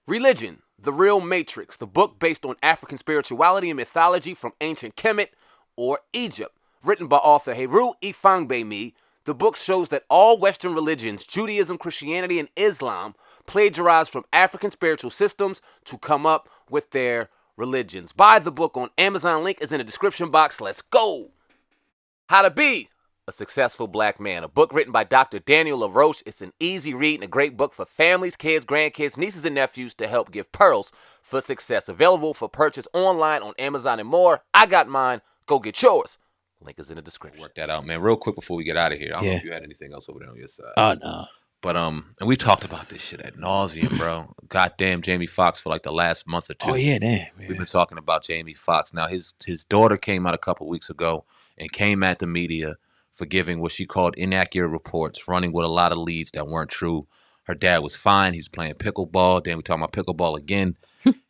Religion, The Real Matrix, the book based on African spirituality and mythology from ancient Kemet or Egypt. Written by author Heru Ifangbemi, the book shows that all Western religions, Judaism, Christianity, and Islam, plagiarize from African spiritual systems to come up with their religions. Buy the book on Amazon. Link is in the description box. Let's go. How to Be a Successful Black Man, a book written by Dr. Daniel LaRoche. It's an easy read and a great book for families, kids, grandkids, nieces, and nephews to help give pearls for success. Available for purchase online on Amazon and more. I got mine. Go get yours. Link is in the description. Work that out, man. Real quick before we get out of here. I don't know if you had anything else over there on your side. Oh, no. But and we talked about this shit at nauseum, bro. Goddamn Jamie Foxx for like the last month or two. Oh, yeah, damn. Yeah. We've been talking about Jamie Foxx. Now his daughter came out a couple weeks ago and came at the media for giving what she called inaccurate reports, running with a lot of leads that weren't true. Her dad was fine. He's playing pickleball. Then we talking about pickleball again.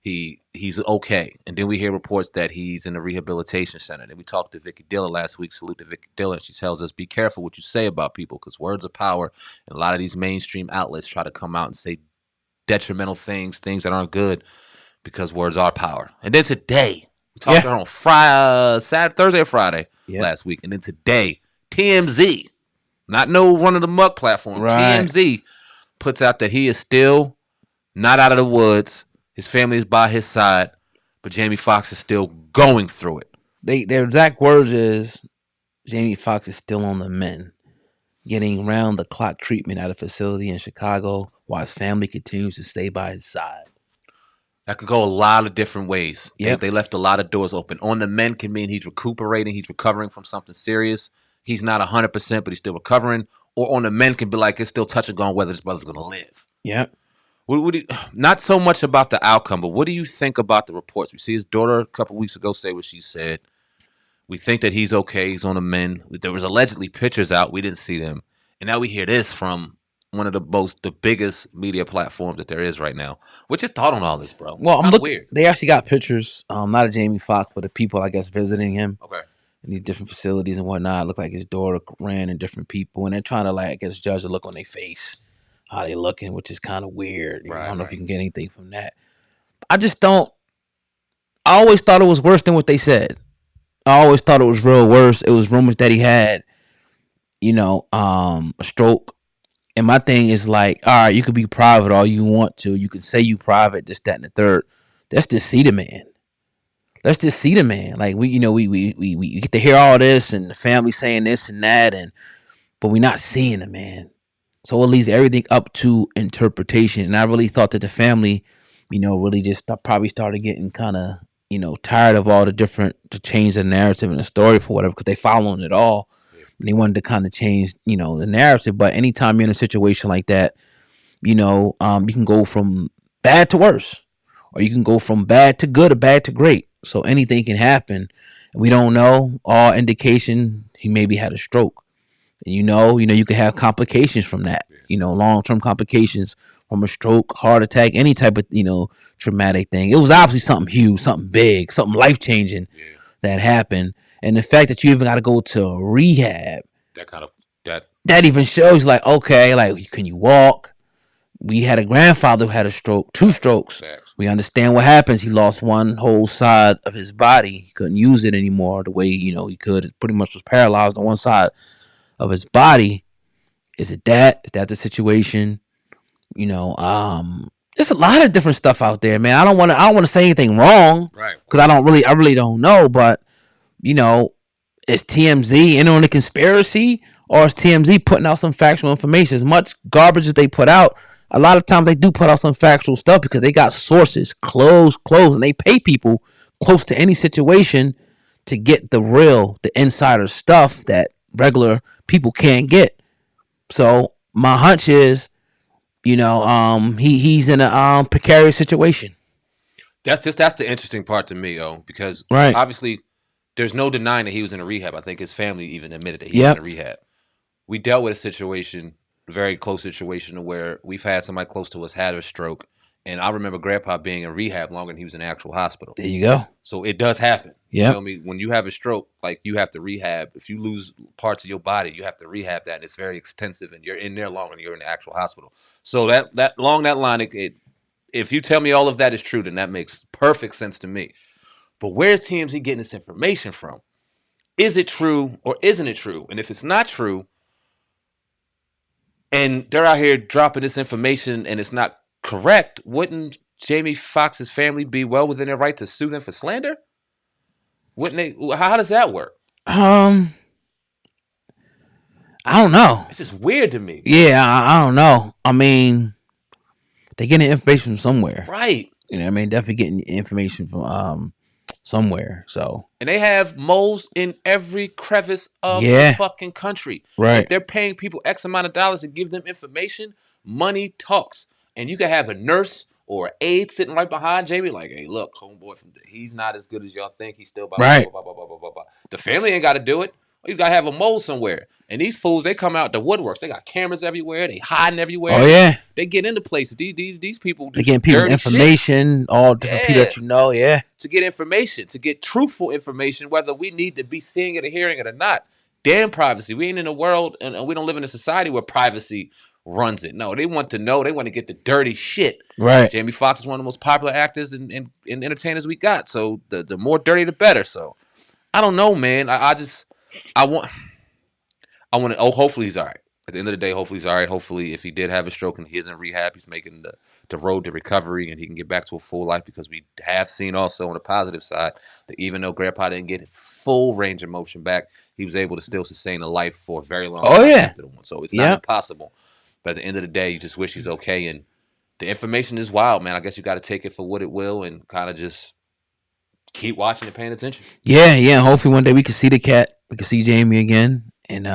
He's okay. And then we hear reports that he's in a rehabilitation center. Then we talked to Vicky Diller last week. Salute to Vicky Diller. She tells us, be careful what you say about people because words are power. And a lot of these mainstream outlets try to come out and say detrimental things that aren't good because words are power. And then today, we talked to her on Thursday or Friday last week. And then today, TMZ, not no run-of-the-muck platform, TMZ puts out that he is still not out of the woods. His family is by his side, but Jamie Foxx is still going through it. Their exact words is, Jamie Foxx is still on the mend, getting round-the-clock treatment at a facility in Chicago while his family continues to stay by his side. That could go a lot of different ways. Yep. They left a lot of doors open. On the mend can mean he's recuperating, he's recovering from something serious. He's not 100%, but he's still recovering. Or on the mend can be like it's still touch and go on whether this brother's going to live. Yep. Not so much about the outcome, but what do you think about the reports? We see his daughter a couple weeks ago say what she said. We think that he's okay. He's on the mend. There was allegedly pictures out. We didn't see them. And now we hear this from one of the biggest media platforms that there is right now. What's your thought on all this, bro? Well, I'm looking. Weird. They actually got pictures, not of Jamie Foxx, but of people, I guess, visiting him. Okay. In these different facilities and whatnot. It looked like his daughter ran in different people. And they're trying to, like, I guess, judge the look on their face. How they looking, which is kind of weird. I don't know if you can get anything from that. I always thought it was worse than what they said. I always thought it was real worse. It was rumors that he had, a stroke. And my thing is like, all right, you could be private all you want to. You can say you private, this, that, and the third. Let's just see the man. Let's just see the man. Like we get to hear all this and the family saying this and that, but we're not seeing the man. So it leaves everything up to interpretation. And I really thought that the family, really just probably started getting kind of, tired of all to change the narrative and the story for whatever, because they following it all. And they wanted to kind of change, the narrative. But anytime you're in a situation like that, you can go from bad to worse, or you can go from bad to good or bad to great. So anything can happen. We don't know. All indication he maybe had a stroke. You can have complications from that, long-term complications from a stroke, heart attack, any type of, traumatic thing. It was obviously something huge, something big, something life-changing that happened. And the fact that you even got to go to rehab, that even shows like, okay, like, can you walk? We had a grandfather who had a stroke, 2 strokes. We understand what happens. He lost one whole side of his body. He couldn't use it anymore the way, he could. It pretty much was paralyzed on one side of his body. Is it that? Is that the situation? There's a lot of different stuff out there, man. I don't want to say anything wrong, right? Because I really don't know. But is TMZ in on the conspiracy, or is TMZ putting out some factual information? As much garbage as they put out, a lot of times they do put out some factual stuff because they got sources close, and they pay people close to any situation to get the insider stuff that regular people can't get. So my hunch is, he's in a precarious situation. That's the interesting part to me, because obviously there's no denying that he was in a rehab. I think his family even admitted that he was in a rehab. We dealt with a very close situation where we've had somebody close to us had a stroke, and I remember Grandpa being in rehab longer than he was in the actual hospital. There you go. So it does happen. Yeah. You feel me? When you have a stroke, like, you have to rehab. If you lose parts of your body, you have to rehab that, and it's very extensive, and you're in there longer than you're in the actual hospital. So that along that line, if you tell me all of that is true, then that makes perfect sense to me. But where's TMZ getting this information from? Is it true or isn't it true? And if it's not true, and they're out here dropping this information and it's not correct, wouldn't Jamie Foxx's family be well within their right to sue them for slander? Wouldn't they? How does that work? I don't know. It's just weird to me. Yeah, I don't know. I mean, they're getting information from somewhere. Right. You know what I mean? Definitely getting information from somewhere. So, and they have moles in every crevice of the fucking country. Right. If they're paying people X amount of dollars to give them information, money talks. And you can have a nurse or an aide sitting right behind Jamie, like, hey, look, homeboy, he's not as good as y'all think. He's still blah, right. blah, blah, blah, blah, blah, blah. The family ain't got to do it. You got to have a mole somewhere. And these fools, they come out the woodworks. They got cameras everywhere. They hiding everywhere. Oh, yeah. They get into places. These people do they getting people's information, shit. All different people that you know, to get information, to get truthful information, whether we need to be seeing it or hearing it or not. Damn privacy. We ain't in a world, and we don't live in a society where privacy runs it. No, they want to know. They want to get the dirty shit. Right. Jamie Foxx is one of the most popular actors and entertainers we got. So the more dirty, the better. So I don't know, man. I want to. Oh, hopefully he's all right. At the end of the day, hopefully he's all right. Hopefully, if he did have a stroke and he is in rehab, he's making the road to recovery and he can get back to a full life, because we have seen also on the positive side that even though Grandpa didn't get full range of motion back, he was able to still sustain a life for a very long time. Oh, yeah. After the one. So it's not impossible. But at the end of the day, you just wish he's okay. And the information is wild, man. I guess you got to take it for what it will and kind of just keep watching and paying attention. Yeah. Hopefully one day we can see the cat. We can see Jamie again. And,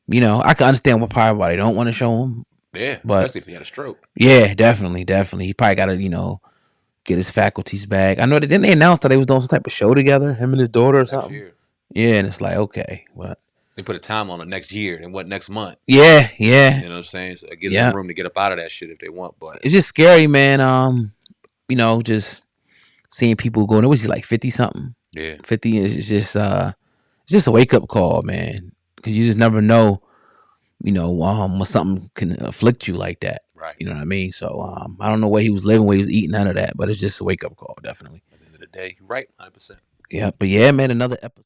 you know, I can understand why they don't want to show him. Yeah, but, especially if he had a stroke. Yeah, definitely. He probably got to, get his faculties back. I know that didn't they announce that they was doing some type of show together, him and his daughter or something? Year. Yeah, and it's like, okay, what? They put a time on it next year and what next month. Yeah. You know what I'm saying? So it gives them room to get up out of that shit if they want. But it's just scary, man. Just seeing people going. It was like 50 something. Yeah, 50 is just it's just a wake up call, man. Because you just never know, when something can afflict you like that. Right. You know what I mean? So I don't know where he was living, where he was eating, none of that. But it's just a wake up call, definitely. At the end of the day, you're right, 100%. Yeah, but yeah, man, another episode.